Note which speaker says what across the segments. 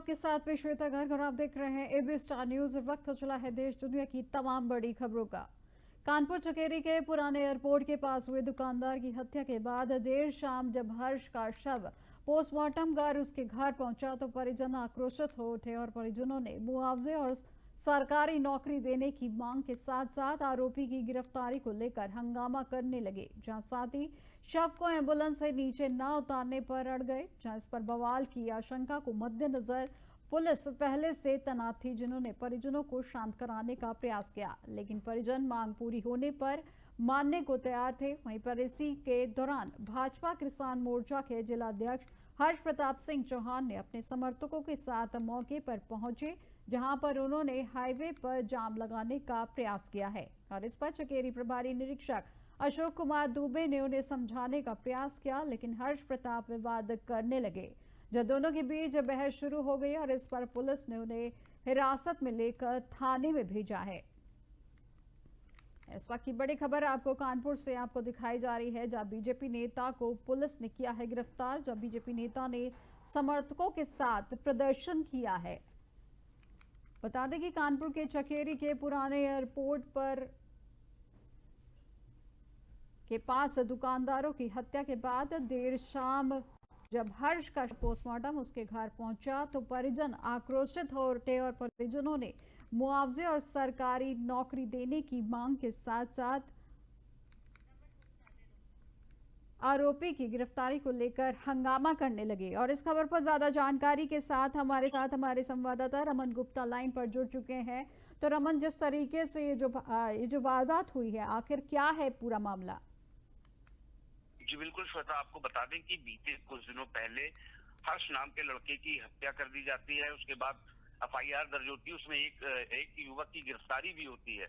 Speaker 1: आपके साथ में श्वेता गर्ग और आप देख रहे हैं एबी स्टार न्यूज। वक्त हो चला है देश दुनिया की तमाम बड़ी खबरों का। कानपुर चकेरी के पुराने एयरपोर्ट के पास हुए दुकानदार की हत्या के बाद देर शाम जब हर्ष का शव पोस्टमार्टम कर उसके घर पहुंचा तो परिजन आक्रोशित हो उठे और परिजनों ने मुआवजे और सरकारी नौकरी देने की मांग के साथ साथ आरोपी की गिरफ्तारी को लेकर हंगामा करने लगे। जहां साथ ही शव को एम्बुलेंस से नीचे न उतारने पर अड़ गए। जहां इस पर बवाल की आशंका को मद्देनजर पुलिस पहले से तैनात थी, जिन्होंने परिजनों को शांत कराने का प्रयास किया, लेकिन परिजन मांग पूरी होने पर मानने को तैयार थे। वहीं पर इसी के दौरान भाजपा किसान मोर्चा के जिलाध्यक्ष हर्ष प्रताप सिंह चौहान ने अपने समर्थकों के साथ मौके पर पहुंचे, जहां पर उन्होंने हाईवे पर जाम लगाने का प्रयास किया है और इस पर चकेरी प्रभारी निरीक्षक अशोक कुमार दुबे ने उन्हें समझाने का प्रयास किया, लेकिन हर्ष प्रताप विवाद करने लगे। जब दोनों के बीच बहस शुरू हो गई और इस पर पुलिस ने उन्हें हिरासत में लेकर थाने में भेजा है। इस वक्त की बड़ी खबर आपको कानपुर से आपको दिखाई जा रही है, जहां बीजेपी नेता को पुलिस ने किया है गिरफ्तार। जब बीजेपी नेता ने समर्थकों के साथ प्रदर्शन किया है। बता दें कि कानपुर के चकेरी के पुराने एयरपोर्ट पर के पास दुकानदारों की हत्या के बाद देर शाम जब हर्ष का पोस्टमार्टम उसके घर पहुंचा तो परिजन आक्रोशित हो उठे और परिजनों ने मुआवजे और सरकारी नौकरी देने की मांग के साथ साथ आरोपी की गिरफ्तारी को लेकर हंगामा करने लगे। और इस खबर पर ज्यादा जानकारी के साथ हमारे संवाददाता रमन गुप्ता लाइन पर जुड़ चुके हैं। तो रमन, जिस तरीके से ये जो वारदात हुई है, आखिर क्या है पूरा मामला?
Speaker 2: जी बिल्कुल श्वेता, आपको बता दें कि बीते कुछ दिनों पहले हर्ष नाम के लड़के की हत्या कर दी जाती है। उसके बाद एफआईआर दर्ज होती है, उसमें एक युवक की गिरफ्तारी भी होती है।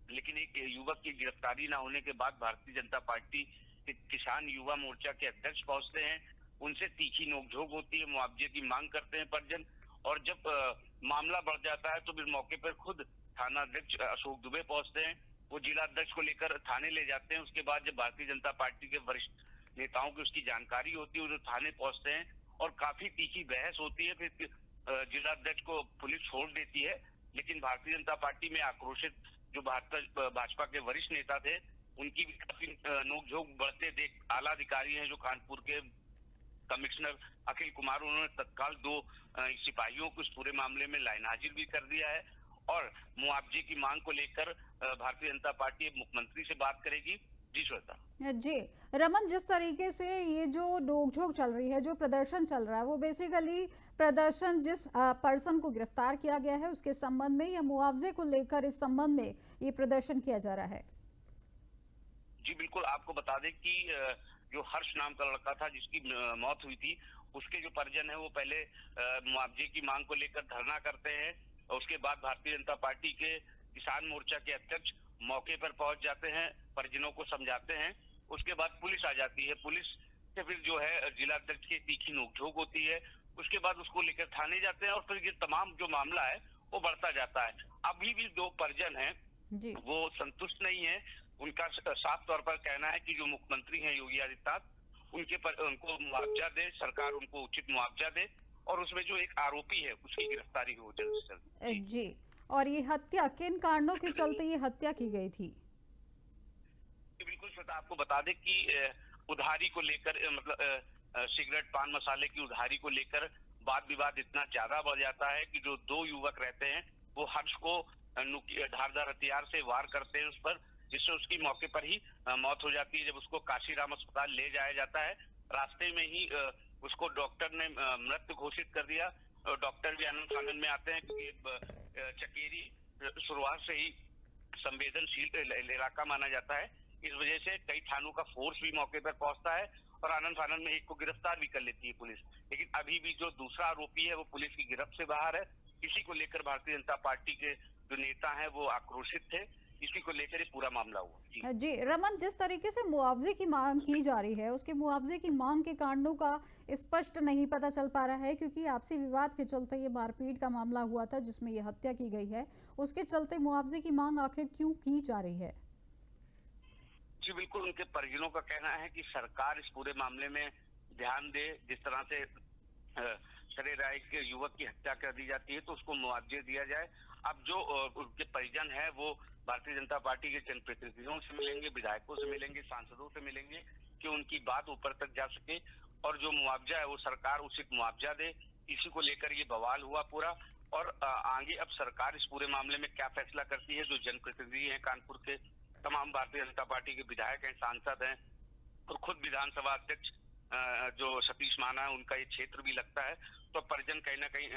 Speaker 2: लेकिन एक युवक की गिरफ्तारी ना होने के बाद भारतीय जनता पार्टी के किसान युवा मोर्चा के अध्यक्ष पहुंचते हैं। उनसे तीखी नोकझोंक होती है, मुआवजे की मांग करते हैं परिजन। और जब मामला बढ़ जाता है तो फिर मौके पर खुद थाना अध्यक्ष अशोक दुबे पहुंचते हैं। वो जिला अध्यक्ष को लेकर थाने ले जाते हैं। उसके बाद जब भारतीय जनता पार्टी के वरिष्ठ नेताओं की उसकी जानकारी होती है, वो थाने पहुंचते हैं और काफी तीखी बहस होती है। फिर जिला अध्यक्ष को पुलिस छोड़ देती है, लेकिन भारतीय जनता पार्टी में आक्रोशित जो भाजपा के वरिष्ठ नेता थे, उनकी भी काफी नोकझोंक बढ़ते देख आला अधिकारी हैं जो कानपुर के कमिश्नर अखिल कुमार, उन्होंने तत्काल 2 सिपाहियों को इस पूरे मामले में लाइन हाजिर भी कर दिया है। और मुआवजे की मांग को लेकर भारतीय जनता पार्टी मुख्यमंत्री से बात करेगी। जी श्वेता।
Speaker 1: जी रमन, जिस तरीके से ये जो नोकझोंक चल रही है, जो प्रदर्शन चल रहा है, वो बेसिकली प्रदर्शन जिस पर्सन को गिरफ्तार किया गया है उसके संबंध में या मुआवजे को लेकर इस संबंध में ये प्रदर्शन किया जा रहा है?
Speaker 2: जी बिल्कुल, आपको बता दें कि जो हर्ष नाम का लड़का था जिसकी मौत हुई थी, उसके जो परिजन है वो पहले मुआवजे की मांग को लेकर धरना करते हैं। उसके बाद भारतीय जनता पार्टी के किसान मोर्चा के अध्यक्ष मौके पर पहुंच जाते हैं, परिजनों को समझाते हैं। उसके बाद पुलिस आ जाती है। पुलिस से फिर जो है जिला अध्यक्ष की तीखी नोकझोंक होती है। उसके बाद उसको लेकर थाने जाते हैं और फिर ये तमाम जो मामला है वो बढ़ता जाता है। अभी भी 2 परिजन हैं,
Speaker 1: जी
Speaker 2: वो संतुष्ट नहीं है। उनका साफ तौर पर कहना है कि जो मुख्यमंत्री हैं योगी आदित्यनाथ, उनको मुआवजा दे, सरकार उनको उचित मुआवजा दे और उसमें जो एक आरोपी है उसकी गिरफ्तारी हो जल्द से जल्द।
Speaker 1: जी। और ये हत्या किन कारणों के चलते ये हत्या की गई थी?
Speaker 2: बिल्कुल श्वेता, आपको बता दें कि उधारी को लेकर मतलब सिगरेट पान मसाले की उधारी को लेकर वाद विवाद इतना ज्यादा बढ़ जाता है कि जो 2 युवक रहते हैं वो हर्ष को धारदार हथियार से वार करते हैं उस पर, जिससे उसकी मौके पर ही मौत हो जाती है। जब उसको काशीराम अस्पताल ले जाया जाता है, रास्ते में ही उसको डॉक्टर ने मृत घोषित कर दिया। डॉक्टर भी आनंद फानन में आते हैं क्योंकि चकेरी शुरुआत से ही संवेदनशील इलाका माना जाता है। इस वजह से कई थानों का फोर्स भी मौके पर पहुंचता है और आनंद फानन में एक को गिरफ्तार भी कर लेती है पुलिस। लेकिन अभी भी जो दूसरा आरोपी है वो पुलिस की गिरफ्त से बाहर है। इसी को लेकर भारतीय जनता पार्टी के जो नेता हैं वो आक्रोशित थे। इसी को लेकर ये पूरा मामला हुआ।
Speaker 1: जी रमन, जिस तरीके से मुआवजे की मांग की जा रही है, उसके मुआवजे की मांग के कारणों का स्पष्ट नहीं पता चल पा रहा है, क्योंकि आपसी विवाद के चलते ये मारपीट का मामला हुआ था जिसमें ये हत्या की गई है। उसके चलते मुआवजे की मांग आखिर क्यों की जा रही है?
Speaker 2: जी बिल्कुल, उनके परिजनों का कहना है कि सरकार इस पूरे मामले में ध्यान दे। जिस तरह से सरेराय के युवक की हत्या कर दी जाती है तो उसको मुआवजे दिया जाए। अब जो उनके परिजन है वो भारतीय जनता पार्टी के जनप्रतिनिधियों से मिलेंगे, विधायकों से मिलेंगे, सांसदों से मिलेंगे कि उनकी बात ऊपर तक जा सके और जो मुआवजा है वो सरकार उचित मुआवजा दे। इसी को लेकर ये बवाल हुआ पूरा। और आगे अब सरकार इस पूरे मामले में क्या फैसला करती है। जो जनप्रतिनिधि हैं कानपुर के, तमाम भारतीय जनता पार्टी के विधायक हैं, सांसद हैं और खुद विधानसभा अध्यक्ष जो सतीश महाना है उनका ये क्षेत्र भी लगता है, तो परिजन कहीं ना कहीं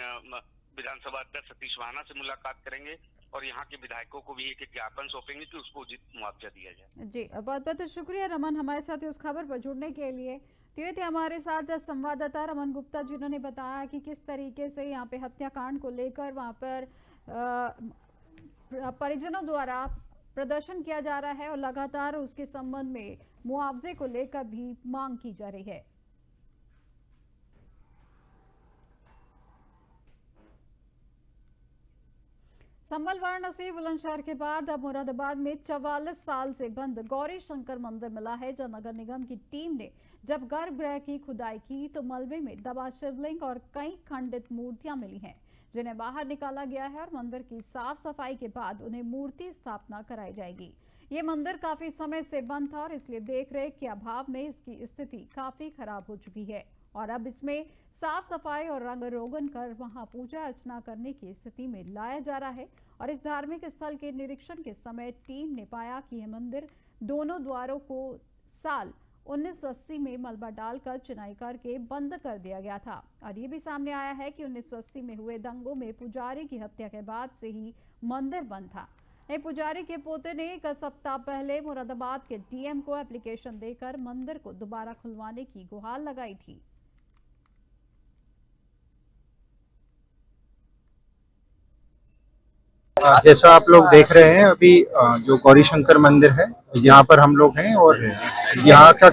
Speaker 2: विधानसभा अध्यक्ष सतीश महाना से मुलाकात करेंगे और यहाँ के विधायकों को भी एक ज्ञापन सौंपेंगे कि उसको उचित मुआवजा दिया जाए।
Speaker 1: जी, बहुत बहुत शुक्रिया रमन हमारे साथ उस खबर पर जुड़ने के लिए। तो ये थे हमारे साथ संवाददाता रमन गुप्ता जिन्होंने बताया कि किस तरीके से यहाँ पे हत्याकांड को लेकर वहाँ पर परिजनों द्वारा प्रदर्शन किया जा रहा है और लगातार उसके संबंध में मुआवजे को लेकर भी मांग की जा रही है। संभल वाराणसी बुलंदशहर के बाद अब मुरादाबाद में 44 साल से बंद गौरी शंकर मंदिर मिला है। जब नगर निगम की टीम ने जब गर्भगृह की खुदाई की तो मलबे में दबा शिवलिंग और कई खंडित मूर्तियां मिली हैं, जिन्हें बाहर निकाला गया है और मंदिर की साफ सफाई के बाद उन्हें मूर्ति स्थापना कराई जाएगी। ये मंदिर काफी समय से बंद था और इसलिए देखरेख के अभाव में इसकी स्थिति काफी खराब हो चुकी है और अब इसमें साफ सफाई और रंग रोगन कर वहां पूजा अर्चना करने की स्थिति में लाया जा रहा है। और इस धार्मिक स्थल के निरीक्षण के समय टीम ने पाया कि यह मंदिर दोनों द्वारों को साल 1980 में मलबा डालकर चिनाई करके बंद कर दिया गया था। और ये भी सामने आया है कि 1980 में हुए दंगों में पुजारी की हत्या के बाद से ही मंदिर बंद था। पुजारी के पोते ने एक सप्ताह पहले मुरादाबाद के डीएम को एप्लीकेशन देकर मंदिर को दोबारा खुलवाने की गुहार लगाई थी।
Speaker 3: जैसा आप लोग देख रहे हैं अभी जो गौरी शंकर मंदिर है यहाँ पर हम लोग हैं और यहाँ का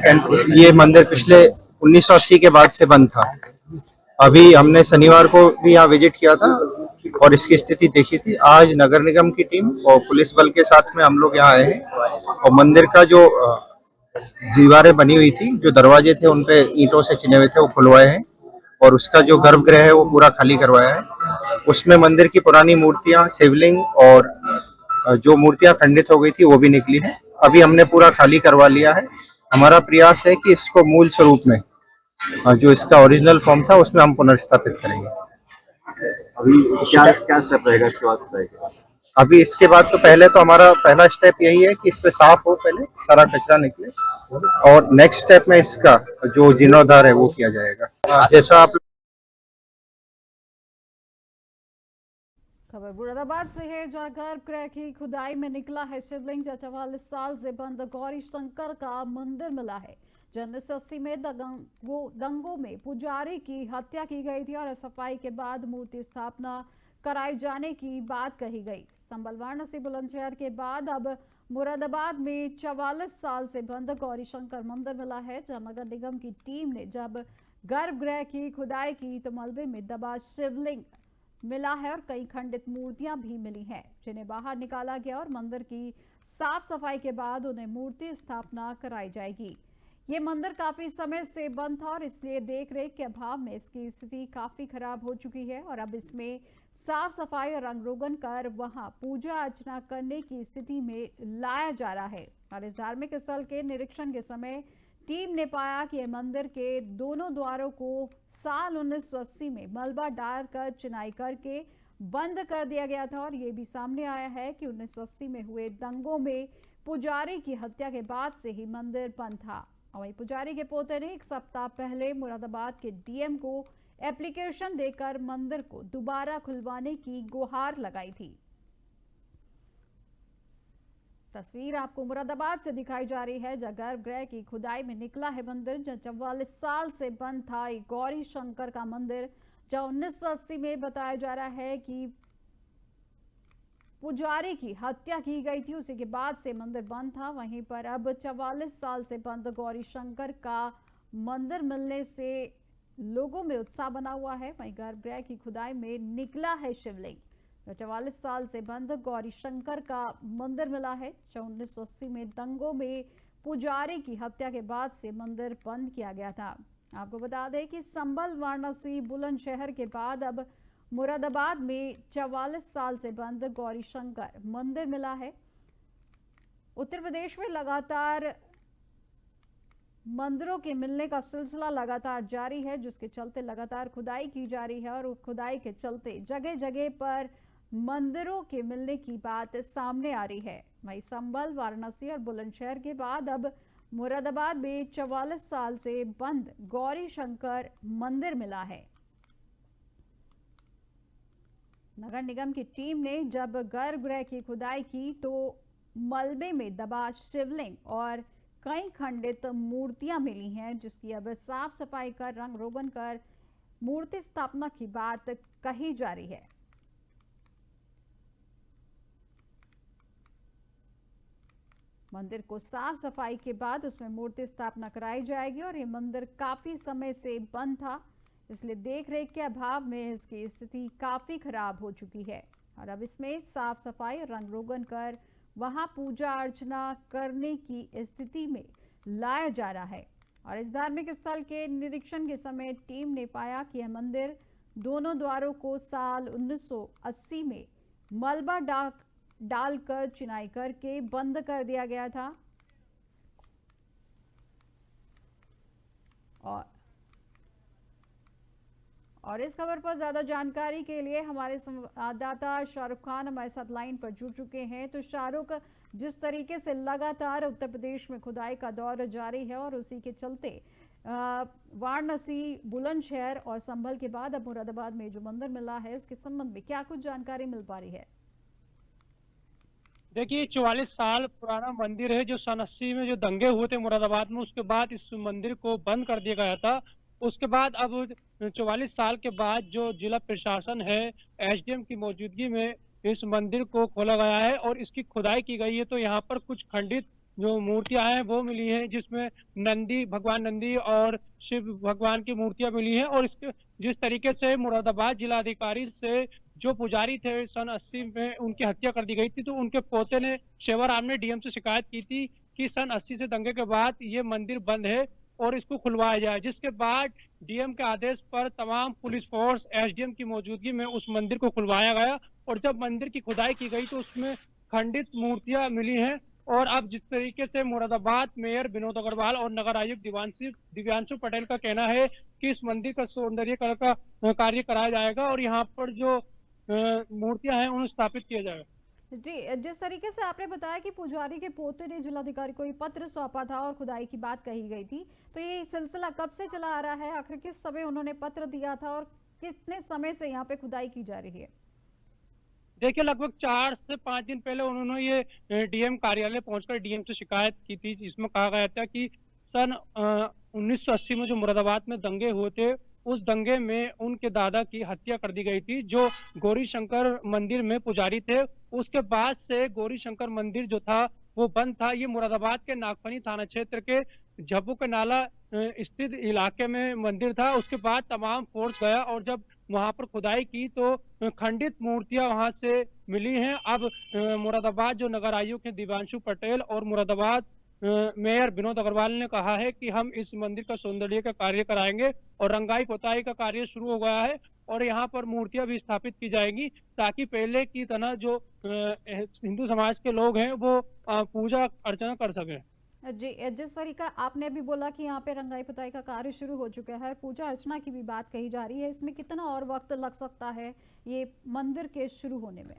Speaker 3: ये मंदिर पिछले 1980 के बाद से बंद था। अभी हमने शनिवार को भी यहाँ विजिट किया था और इसकी स्थिति देखी थी। आज नगर निगम की टीम और पुलिस बल के साथ में हम लोग यहाँ आए हैं और मंदिर का जो दीवारें बनी हुई थी, जो दरवाजे थे उन पे ईंटों से चिने हुए थे, वो खुलवाए हैं और उसका जो गर्भगृह है वो पूरा खाली करवाया है। उसमें मंदिर की पुरानी मूर्तियां, शिवलिंग और जो मूर्तियां खंडित हो गई थी वो भी निकली है। अभी हमने पूरा खाली करवा लिया है। हमारा प्रयास है कि इसको मूल स्वरूप में जो इसका ओरिजिनल फॉर्म था उसमें हम पुनर्स्थापित करेंगे।
Speaker 4: अभी क्या स्टेप रहेगा इसके बाद?
Speaker 3: अभी इसके बाद तो पहले तो हमारा पहला स्टेप यही है कि इस पे साफ हो, पहले सारा कचरा निकले और नेक्स्ट स्टेप में इसका जो जीर्णोद्धार है वो किया जाएगा। जैसा आप
Speaker 1: खबर मुरादाबाद से है, जहां गर्भगृह की खुदाई में निकला है शिवलिंग। 44 साल से बंद गौरी शंकर का मंदिर मिला है। 1980 में दंगों में पुजारी की हत्या की गई थी और सफाई के बाद मूर्ति स्थापना कराई जाने की बात कही गई। संभल वाराणसी बुलंदशहर के बाद अब मुरादाबाद में 44 साल से बंद गौरी शंकर मंदिर मिला है। जहां नगर निगम की टीम ने जब गर्भगृह की खुदाई की तो मलबे में दबा शिवलिंग मिला है और कई खंडित मूर्तियां भी मिली हैं, जिन्हें बाहर निकाला गया और मंदिर की साफ सफाई के बाद उन्हें मूर्ति स्थापना कराई जाएगी। ये मंदिर काफी समय से बंद था और इसलिए देखरेख के अभाव में इसकी स्थिति काफी खराब हो चुकी है और अब इसमें साफ सफाई और रंग रोगन कर वहां पूजा अर्चना करने की स्थिति में लाया जा रहा है। और इस धार्मिक स्थल के निरीक्षण के समय टीम ने पाया कि यह मंदिर के दोनों द्वारों को साल 1980 में मलबा डालकर चिनाई करके बंद कर दिया गया था और ये भी सामने आया है कि 1980 में हुए दंगों में पुजारी की हत्या के बाद से ही मंदिर बंद था। और वहीं पुजारी के पोते ने एक सप्ताह पहले मुरादाबाद के डीएम को एप्लीकेशन देकर मंदिर को दोबारा खुलवाने की गुहार लगाई थी। तस्वीर आपको मुरादाबाद से दिखाई जा रही है, जहां गर्भगृह की खुदाई में निकला है मंदिर। जहां 44 साल से बंद था एक गौरी शंकर का मंदिर, जहां 1980 में बताया जा रहा है कि पुजारी की हत्या की गई थी, उसी के बाद से मंदिर बंद था। वहीं पर अब 44 साल से बंद गौरी शंकर का मंदिर मिलने से लोगों में उत्साह बना हुआ है। वहीं गर्भगृह की खुदाई में निकला है शिवलिंग। 44 साल से बंद गौरी शंकर का मंदिर मिला है, जो 1980 में दंगों में पुजारी की हत्या के बाद से मंदिर बंद किया गया था। आपको बता दें कि संभल, वाराणसी, बुलंदशहर के बाद अब मुरादाबाद में 44 साल से बंद गौरी शंकर मंदिर मिला है। उत्तर प्रदेश में लगातार मंदिरों के मिलने का सिलसिला लगातार जारी है, जिसके चलते लगातार खुदाई की जा रही है और खुदाई के चलते जगह जगह पर मंदिरों के मिलने की बात सामने आ रही है। वहीं संभल, वाराणसी और बुलंदशहर के बाद अब मुरादाबाद में 44 साल से बंद गौरी शंकर मंदिर मिला है। नगर निगम की टीम ने जब गर्भगृह की खुदाई की तो मलबे में दबा शिवलिंग और कई खंडित मूर्तियां मिली हैं, जिसकी अब साफ सफाई कर रंग रोगन कर मूर्ति स्थापना की बात कही जा रही है। मंदिर को साफ सफाई के बाद उसमें मूर्ति स्थापना कराई जाएगी और ये मंदिर काफी समय से बंद था, इसलिए देख रेख के अभाव में इसकी स्थिति काफी खराब हो चुकी है और अब इसमें साफ सफाई और रंग रोगन कर वहां पूजा अर्चना करने की स्थिति में लाया जा रहा है। और इस धार्मिक स्थल के निरीक्षण के समय टीम ने पाया कि यह मंदिर दोनों द्वारों को साल 1980 में मलबा डालकर चिनाई करके बंद कर दिया गया था। और इस खबर पर ज्यादा जानकारी के लिए हमारे संवाददाता शाहरुख खान हमारे साथ लाइन पर जुड़ चुके हैं। तो शाहरुख, जिस तरीके से लगातार उत्तर प्रदेश में खुदाई का दौर जारी है और उसी के चलते वाराणसी, बुलंदशहर और संभल के बाद अब मुरादाबाद में जो मंदिर मिला है उसके संबंध में क्या कुछ जानकारी मिल पा रही है?
Speaker 5: देखिए, 44 साल पुराना मंदिर है जो सन 80 में जो दंगे हुए थे मुरादाबाद में, उसके बाद इस मंदिर को बंद कर दिया गया था। उसके बाद अब 44 साल के बाद जो जिला प्रशासन है, एसडीएम की मौजूदगी में इस मंदिर को खोला गया है और इसकी खुदाई की गई है। तो यहाँ पर कुछ खंडित जो मूर्तियां हैं वो मिली हैं, जिसमें नंदी, भगवान नंदी और शिव भगवान की मूर्तियां मिली हैं। और इसके जिस तरीके से मुरादाबाद जिला अधिकारी से जो पुजारी थे सन 80 में उनकी हत्या कर दी गई थी, तो उनके पोते ने शेवाराम ने डीएम से शिकायत की थी कि सन 80 से दंगे के बाद ये मंदिर बंद है और इसको खुलवाया जाए। जिसके बाद डीएम के आदेश पर तमाम पुलिस फोर्स, एसडीएम की मौजूदगी में उस मंदिर को खुलवाया गया और जब मंदिर की खुदाई की गई तो उसमें खंडित मूर्तियां मिली हैं। और अब जिस तरीके से मुरादाबाद मेयर विनोद अग्रवाल और नगर आयुक्त दिव्यांशु पटेल का कहना है कि इस मंदिर का सौंदर्यीकरण का कार्य कराया जाएगा और यहाँ पर जो मूर्तियां हैं उन्हें स्थापित किया जाएगा।
Speaker 1: जी, जिस तरीके से आपने बताया कि पुजारी के पोते ने जिलाधिकारी को ये पत्र सौंपा था और खुदाई की बात कही गई थी, तो ये सिलसिला कब से चला आ रहा है? आखिर किस समय उन्होंने पत्र दिया था और कितने समय से यहाँ पे खुदाई की जा रही है?
Speaker 5: देखिए, लगभग 4 से 5 दिन पहले उन्होंने ये डीएम कार्यालय पहुंचकर डीएम से शिकायत की थी, जिसमें कहा गया था कि सन 1980 में जो मुरादाबाद में दंगे हुए थे, उस दंगे में उनके दादा की हत्या कर दी गई थी, जो गौरी शंकर मंदिर में पुजारी थे। उसके बाद से गौरी शंकर मंदिर जो था वो बंद था। ये मुरादाबाद के नागफनी थाना क्षेत्र के झब्बू के नाला स्थित इलाके में मंदिर था। उसके बाद तमाम फोर्स गया और जब वहां पर खुदाई की तो खंडित मूर्तियां वहां से मिली हैं। अब मुरादाबाद जो नगर आयुक्त हैं दिव्यांशु पटेल और मुरादाबाद मेयर विनोद अग्रवाल ने कहा है कि हम इस मंदिर का सौंदर्य का कार्य कराएंगे और रंगाई पोताई का कार्य शुरू हो गया है और यहाँ पर मूर्तियां भी स्थापित की जाएंगी ताकि पहले की तरह जो हिंदू समाज के लोग हैं वो पूजा अर्चना कर सकें।
Speaker 1: जी, जिस तरीका आपने भी बोला कि यहाँ पे रंगाई पुताई का कार्य शुरू हो चुका है, पूजा अर्चना की भी बात कही जा रही है, इसमें कितना और वक्त लग सकता है ये मंदिर के शुरू होने में?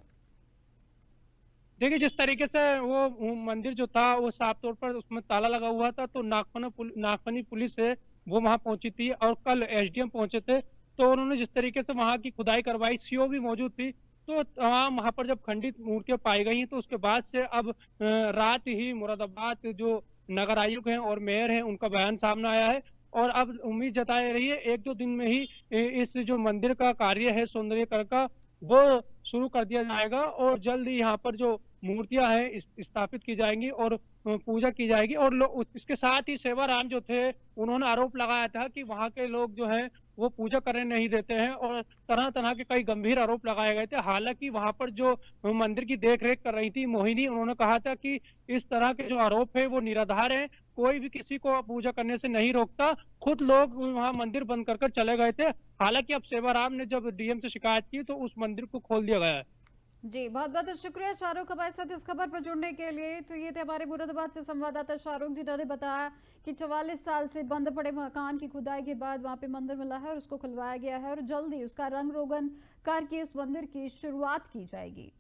Speaker 5: देखिए, जिस तरीके से वो मंदिर जो था वो साफ तौर पर उसमें ताला लगा हुआ था, तो नागफनी पुलिस है वो वहां पहुंची थी और कल एसडीएम पहुंचे थे, तो उन्होंने जिस तरीके से वहां की खुदाई करवाई, सीओ भी मौजूद थी, तो वहां पर जब खंडित मूर्तियां पाई गई तो उसके बाद से अब रात ही मुरादाबाद जो नगर आयुक्त हैं और मेयर हैं उनका बयान सामने आया है और अब उम्मीद जताई रही है 1-2 दिन में ही इस जो मंदिर का कार्य है सौंदर्यीकरण का वो शुरू कर दिया जाएगा और जल्द ही यहाँ पर जो मूर्तियां हैं स्थापित की जाएंगी और पूजा की जाएगी। और इसके साथ ही सेवाराम जो थे उन्होंने आरोप लगाया था कि वहां के लोग जो है वो पूजा करने नहीं देते हैं और तरह तरह के कई गंभीर आरोप लगाए गए थे। हालांकि वहां पर जो मंदिर की देखरेख कर रही थी मोहिनी, उन्होंने कहा था कि इस तरह के जो आरोप है वो निराधार है, कोई भी किसी को पूजा करने से नहीं रोकता, खुद लोग वहां मंदिर बंद कर चले गए थे। हालांकि अब सेवाराम ने जब डीएम से शिकायत की तो उस मंदिर को खोल दिया गया है।
Speaker 1: जी, बहुत बहुत शुक्रिया शाहरुख हमारे साथ इस खबर पर जुड़ने के लिए। तो ये थे हमारे मुरादाबाद से संवाददाता शाहरुख, जिन्होंने बताया कि 44 साल से बंद पड़े मकान की खुदाई के बाद वहां पे मंदिर मिला है और उसको खुलवाया गया है और जल्दी उसका रंग रोगन करके इस मंदिर की शुरुआत की जाएगी।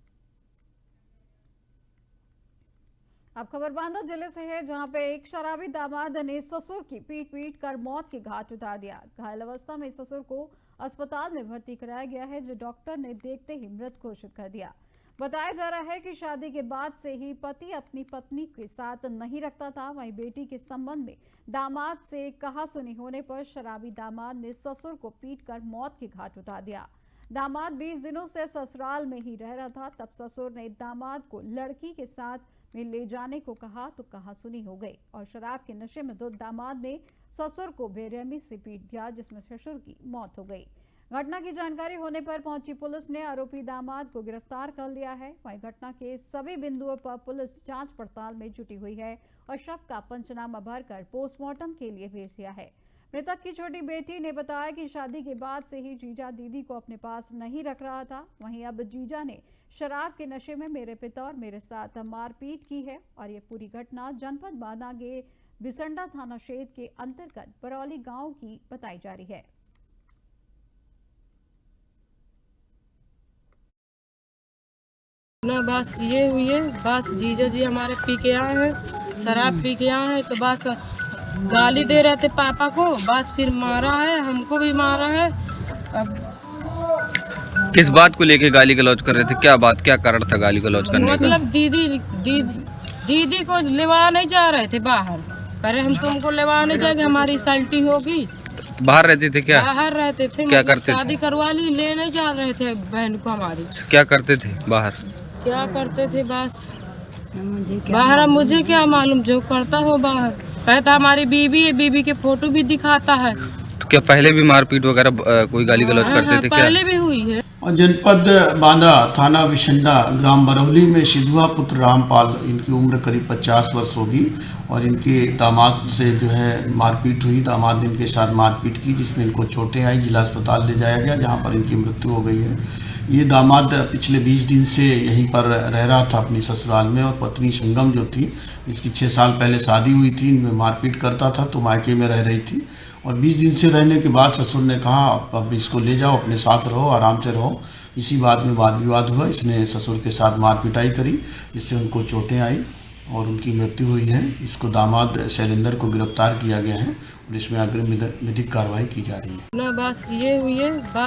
Speaker 1: अब खबर बांदा जिले से है, जहां पे एक शराबी दामाद ने ससुर की पीट पीट कर मौत के घाट उतार दिया। घायल अवस्था में ससुर को अस्पताल में भर्ती कराया गया है, जो डॉक्टर ने देखते ही मृत घोषित कर दिया। बताया जा रहा है कि शादी के बाद से ही पति अपनी पत्नी के साथ नहीं रखता था। वहीं बेटी के संबंध में दामाद से कहासुनी होने पर शराबी दामाद ने ससुर को पीटकर मौत के घाट उतार दिया। दामाद 20 दिनों से ससुराल में ही रह रहा था, तब ससुर ने दामाद को लड़की के साथ में ले जाने को कहा तो कहासुनी हो गई और शराब के नशे में धुत दामाद ने ससुर को बेरहमी से पीट दिया, जिसमें ससुर की मौत हो गई। घटना की जानकारी होने पर पहुंची पुलिस ने आरोपी दामाद को गिरफ्तार कर लिया है। वहीं घटना के सभी बिंदुओं पर पुलिस जांच पड़ताल में जुटी हुई है और शव का पंचनामा भरकर पोस्टमार्टम के लिए भेज दिया है। मृतक की छोटी बेटी ने बताया कि शादी के बाद से ही जीजा दीदी को अपने पास नहीं रख रहा था। वहीं अब जीजा ने शराब के नशे में मेरे पिता और मेरे साथ मारपीट की है और ये पूरी घटना जनपद बांदा के बिसंडा थाना क्षेत्र के अंतर्गत बरौली गांव की बताई जा रही है।
Speaker 6: ना बस ये हुई है, बस जीजा जी हमारे पी के आए हैं, शराब पी के आए हैं, तो बस गाली दे रहे थे पापा को, बस फिर मारा है, हमको भी मारा है। अब
Speaker 7: किस बात को लेके गाली गलौज कर रहे थे? क्या बात, क्या कारण था गाली गलौज करने का?
Speaker 6: मतलब दीदी को लेवा नहीं जा रहे थे बाहर, कह रहे हम तुमको लेवा नहीं जाएंगे, हमारी सल्टी होगी।
Speaker 7: बाहर रहते थे क्या?
Speaker 6: बाहर रहते थे।
Speaker 7: क्या
Speaker 6: मतलब
Speaker 7: करते थे?
Speaker 6: शादी करवा ली, ले नहीं जा रहे थे बहन को हमारी।
Speaker 7: क्या करते थे बाहर?
Speaker 6: क्या करते थे बस बाहर, अब मुझे क्या मालूम, जो करता हो बाहर। कहता हमारी बीवी है, बीवी के फोटो भी दिखाता है।
Speaker 7: तो क्या पहले भी मारपीट वगैरह कोई गाली गलौज करते थे क्या?
Speaker 6: पहले भी हुई है।
Speaker 8: और जनपद बांदा थाना विशंडा ग्राम बरौली में सिधुआ पुत्र रामपाल, इनकी उम्र करीब 50 वर्ष होगी और इनके दामाद से जो है मारपीट हुई। दामाद ने इनके साथ मारपीट की, जिसमें इनको चोटें आई, जिला अस्पताल ले जाया गया, जहां पर इनकी मृत्यु हो गई है। ये दामाद पिछले 20 दिन से यहीं पर रह रहा था अपनी ससुराल में, और पत्नी संगम जो थी, इसकी 6 साल पहले शादी हुई थी, इनमें मारपीट करता था तो मायके में रह रही थी। और 20 दिन से रहने के बाद ससुर ने कहा अब इसको ले जाओ, अपने साथ रहो, आराम से रहो। इसी बात में वाद विवाद हुआ, इसने ससुर के साथ मारपिटाई करी, जिससे उनको चोटें आई और उनकी मृत्यु हुई है। इसको दामाद शैलेंद्र को गिरफ्तार किया गया है और इसमें अग्रिम विधिक कार्रवाई की जा रही है।
Speaker 6: ना बस ये हुई है।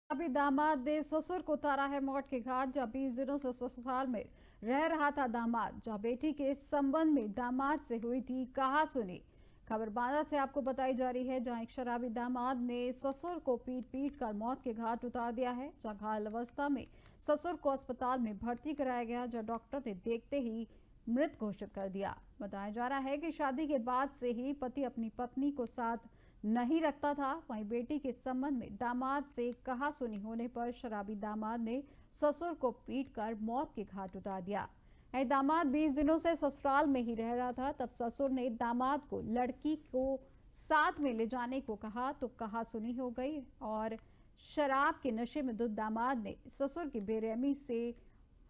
Speaker 1: अभी दामाद ने ससुर को उतारा है मौत के घाट। जब 20 दिनों से ससुराल में रह रहा था दामाद, जहां बेटी के संबंध में दामाद से हुई थी कहासुनी। खबर बांदा से आपको बताई जा रही है, जहां एक शराबी दामाद ने ससुर को पीट पीट कर मौत के घाट उतार दिया है। जहां घायल अवस्था में ससुर को अस्पताल में भर्ती कराया गया, जहां डॉक्टर ने देखते ही मृत घोषित कर दिया। बताया जा रहा है कि शादी के बाद से ही पति अपनी पत्नी को साथ नहीं रखता था। वहीं बेटी के संबंध में दामाद से कहासुनी होने पर शराबी दामाद ने ससुर को पीटकर मौत के घाट उतार दिया। दामाद 20 दिनों से ससुराल में ही रह रहा था, तब ससुर ने दामाद को लड़की को साथ में ले जाने को कहा तो कहासुनी हो गई और शराब के नशे में धुत दामाद ने ससुर की बेरहमी से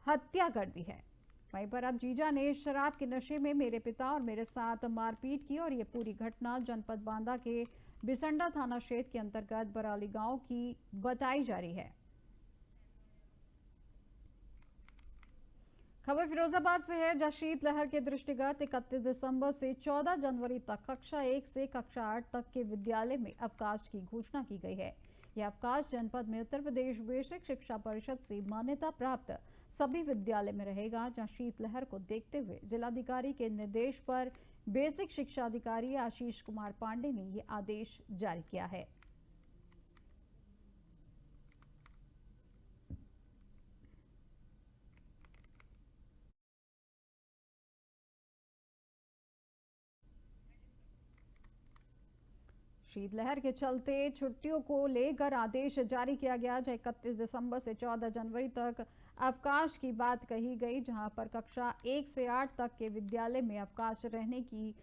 Speaker 1: हत्या कर दी है। वहीं पर अब जीजा ने शराब के नशे में मेरे पिता और मेरे साथ मारपीट की और ये पूरी घटना जनपद बांदा के बिसंडा थाना क्षेत्र के अंतर्गत बरौली गांव की बताई जा रही है। खबर फिरोजाबाद से है, जहां शीतलहर के दृष्टिगत 31 दिसंबर से 14 जनवरी तक कक्षा 1 से कक्षा 8 तक के विद्यालय में अवकाश की घोषणा की गई है। यह अवकाश जनपद में उत्तर प्रदेश बेसिक शिक्षा परिषद से मान्यता प्राप्त सभी विद्यालय में रहेगा। जहां शीतलहर को देखते हुए जिलाधिकारी के निर्देश पर बेसिक शिक्षा अधिकारी आशीष कुमार पांडे ने यह आदेश जारी किया है। शीतलहर के चलते छुट्टियों को लेकर आदेश जारी किया गया। 31 दिसंबर से 14 जनवरी तक अवकाश की बात कही गई, जहां पर कक्षा 1 से 8 तक के विद्यालय में अवकाश रहने की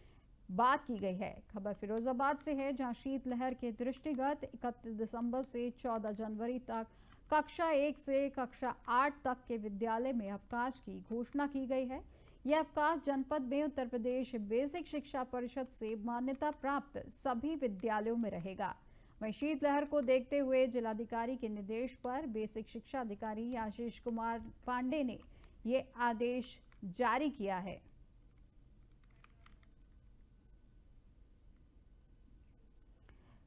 Speaker 1: बात की गई है। खबर फिरोजाबाद से है, जहां शीतलहर के दृष्टिगत 31 दिसंबर से 14 जनवरी तक कक्षा 1 से कक्षा 8 तक के विद्यालय में अवकाश की घोषणा की गई है। यह अवकाश जनपद में उत्तर प्रदेश बेसिक शिक्षा परिषद से मान्यता प्राप्त सभी विद्यालयों में रहेगा। वहीं शीतलहर को देखते हुए जिलाधिकारी के निर्देश पर बेसिक शिक्षा अधिकारी आशीष कुमार पांडे ने ये आदेश जारी किया है।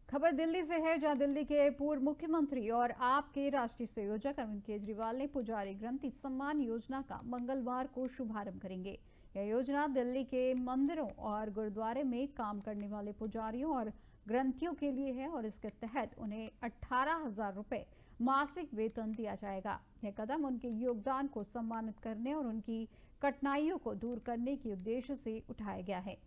Speaker 1: खबर दिल्ली से है, जहां दिल्ली के पूर्व मुख्यमंत्री और आप के राष्ट्रीय संयोजक अरविंद केजरीवाल ने पुजारी ग्रंथि सम्मान योजना का मंगलवार को शुभारंभ करेंगे। यह योजना दिल्ली के मंदिरों और गुरुद्वारे में काम करने वाले पुजारियों और ग्रंथियों के लिए है और इसके तहत उन्हें 18,000 रुपए मासिक वेतन दिया जाएगा। यह कदम उनके योगदान को सम्मानित करने और उनकी कठिनाइयों को दूर करने के उद्देश्य से उठाया गया है।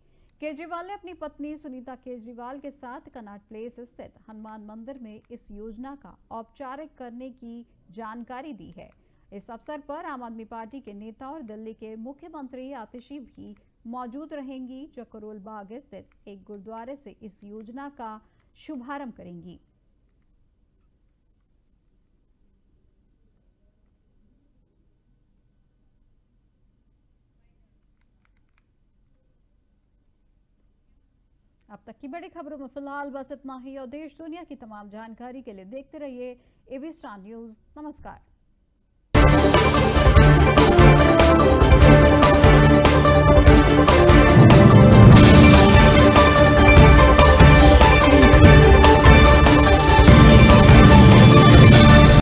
Speaker 1: केजरीवाल ने अपनी पत्नी सुनीता केजरीवाल के साथ कनॉट प्लेस स्थित हनुमान मंदिर में इस योजना का औपचारिक करने की जानकारी दी है। इस अवसर पर आम आदमी पार्टी के नेता और दिल्ली के मुख्यमंत्री आतिशी भी मौजूद रहेंगी, जो करोल बाग स्थित एक गुरुद्वारे से इस योजना का शुभारंभ करेंगी। अब तक की बड़ी खबरों में फिलहाल बस इतना ही और देश दुनिया की तमाम जानकारी के लिए देखते रहिए एबी स्टार न्यूज। नमस्कार।